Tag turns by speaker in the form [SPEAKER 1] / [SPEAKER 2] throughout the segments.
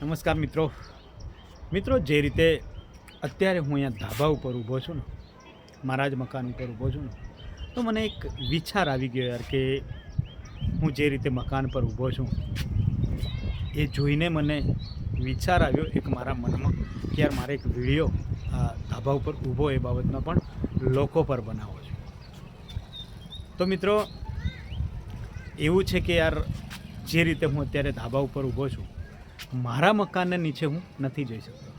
[SPEAKER 1] નમસ્કાર મિત્રો જે રીતે અત્યારે હું અહીંયા ધાબા ઉપર ઊભો છું ને, મારા જ મકાન ઉપર ઊભો છું ને, તો મને એક વિચાર આવી ગયો યાર કે હું જે રીતે મકાન પર ઊભો છું એ જોઈને મને વિચાર આવ્યો એક મારા મનમાં કે યાર મારે એક વિડીયો ધાબા ઉપર ઊભો એ બાબતનો પણ લોકો પર બનાવવો છે. તો મિત્રો એવું છે કે યાર જે રીતે હું અત્યારે ધાબા ઉપર ઊભો છું, મારા મકાનને નીચે હું નથી જોઈ શકતો,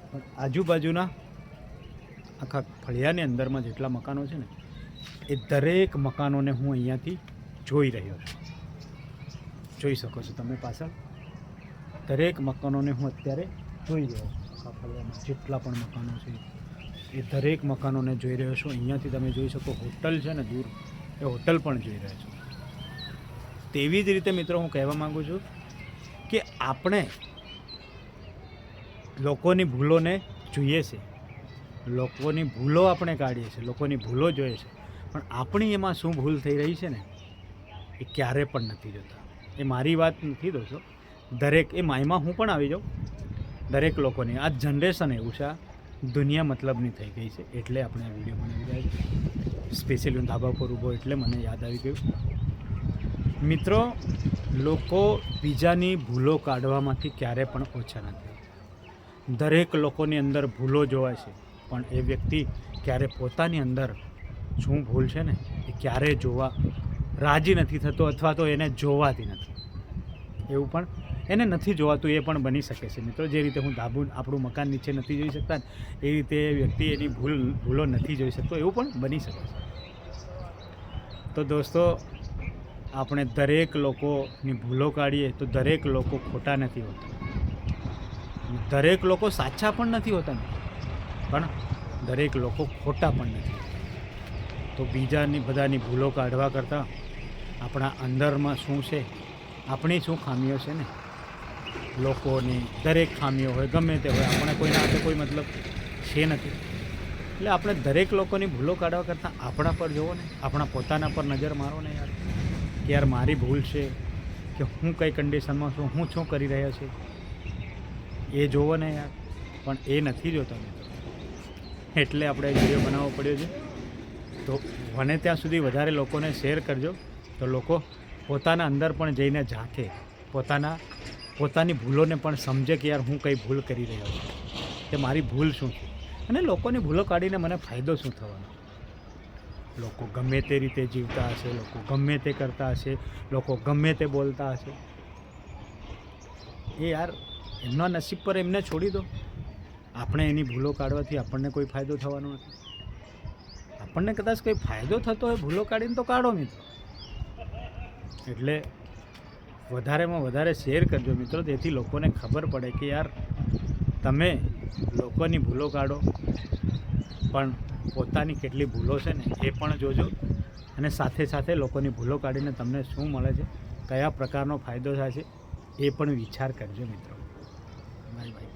[SPEAKER 1] પણ આજુબાજુના આખા ફળિયાની અંદરમાં જેટલા મકાનો છે ને એ દરેક મકાનોને હું અહીંયાથી જોઈ રહ્યો છું. જોઈ શકો છો તમે પાછળ દરેક મકાનોને હું અત્યારે જોઈ રહ્યો છું. આખા ફળિયામાં જેટલા પણ મકાનો છે એ દરેક મકાનોને જોઈ રહ્યો છું. અહીંયાથી તમે જોઈ શકો હોટલ છે ને દૂર, એ હોટલ પણ જોઈ રહ્યો છું. તેવી જ રીતે મિત્રો હું કહેવા માગું છું કે આપણે લોકોની ભૂલોને જોઈએ છે, લોકોની ભૂલો આપણે કાઢીએ છીએ, લોકોની ભૂલો જોઈએ છે, પણ આપણી એમાં શું ભૂલ થઈ રહી છે ને એ ક્યારે પણ નથી જોતા. એ મારી વાત નથી દોસ્તો, દરેક એમાં હું પણ આવી જાઉં. દરેક લોકોની આ જનરેશન એવું છે, આ દુનિયા મતલબની થઈ ગઈ છે. એટલે આપણે આ વિડીયો બનાવી રહ્યા છીએ. સ્પેશિયલી હું ધાબા પર ઊભો એટલે મને યાદ આવી ગયું. મિત્રો, લોકો બીજાની ભૂલો કાઢવામાંથી ક્યારે પણ ઓછા નથી. દરેક લોકોની અંદર ભૂલો જોવાય છે, પણ એ વ્યક્તિ ક્યારે પોતાની અંદર શું ભૂલ છે ને એ ક્યારે જોવા રાજી નથી થતો, અથવા તો એને જોવાતી નથી. એવું પણ એને નથી જોવાતું, એ પણ બની શકે છે. મિત્રો, જે રીતે હું આપણું મકાન નીચે નથી જોઈ શકતા એ રીતે એ વ્યક્તિ એની ભૂલો નથી જોઈ શકતો, એવું પણ બની શકે છે. તો દોસ્તો, આપણે દરેક લોકોની ભૂલો કાઢીએ તો દરેક લોકો ખોટા નથી હોતા, દરેક લોકો સાચા પણ નથી હોતા, પણ દરેક લોકો ખોટા પણ નથી હોતા. તો બીજાની બધાની ભૂલો કાઢવા કરતાં આપણા અંદરમાં શું છે, આપણી શું ખામીઓ છે ને, લોકોની દરેક ખામીઓ હોય ગમે તે હોય, આપણે કોઈના હાથે કોઈ મતલબ છે નથી. એટલે આપણે દરેક લોકોની ભૂલો કાઢવા કરતાં આપણા પર જુઓ ને, આપણા પોતાના પર નજર મારો ને યાર, કે યાર મારી ભૂલ છે કે હું કઈ કન્ડિશનમાં છું, હું શું કરી રહ્યા છે એ જોવો ને યાર. પણ એ નથી જોતા મિત્રો, એટલે આપણે વિડીયો બનાવવો પડ્યો છે. તો બને ત્યાં સુધી વધારે લોકોને શેર કરજો, તો લોકો પોતાના અંદર પણ જઈને ઝાંકે, પોતાની ભૂલોને પણ સમજે કે યાર હું કઈ ભૂલ કરી રહ્યો છું, કે મારી ભૂલ શું છે, અને લોકોની ભૂલો કાઢીને મને ફાયદો શું થવાનો. લોકો ગમે તે રીતે જીવતા હશે, લોકો ગમે તે કરતા હશે, લોકો ગમે તે બોલતા હશે, એ યાર એમના નસીબ પર એમને છોડી દો. આપણે એની ભૂલો કાઢવાથી આપણને કોઈ ફાયદો થવાનો નથી. આપણને કદાચ કોઈ ફાયદો થતો હોય ભૂલો કાઢીને તો કાઢો મિત્રો. એટલે વધારેમાં વધારે શેર કરજો મિત્રો, જેથી લોકોને ખબર પડે કે યાર તમે લોકોની ભૂલો કાઢો, પણ પોતાની કેટલી ભૂલો છે ને એ પણ જોજો, અને સાથે સાથે લોકોની ભૂલો કાઢીને તમને શું મળે છે, કયા પ્રકારનો ફાયદો થાય છે એ પણ વિચાર કરજો મિત્રો. Bye bye.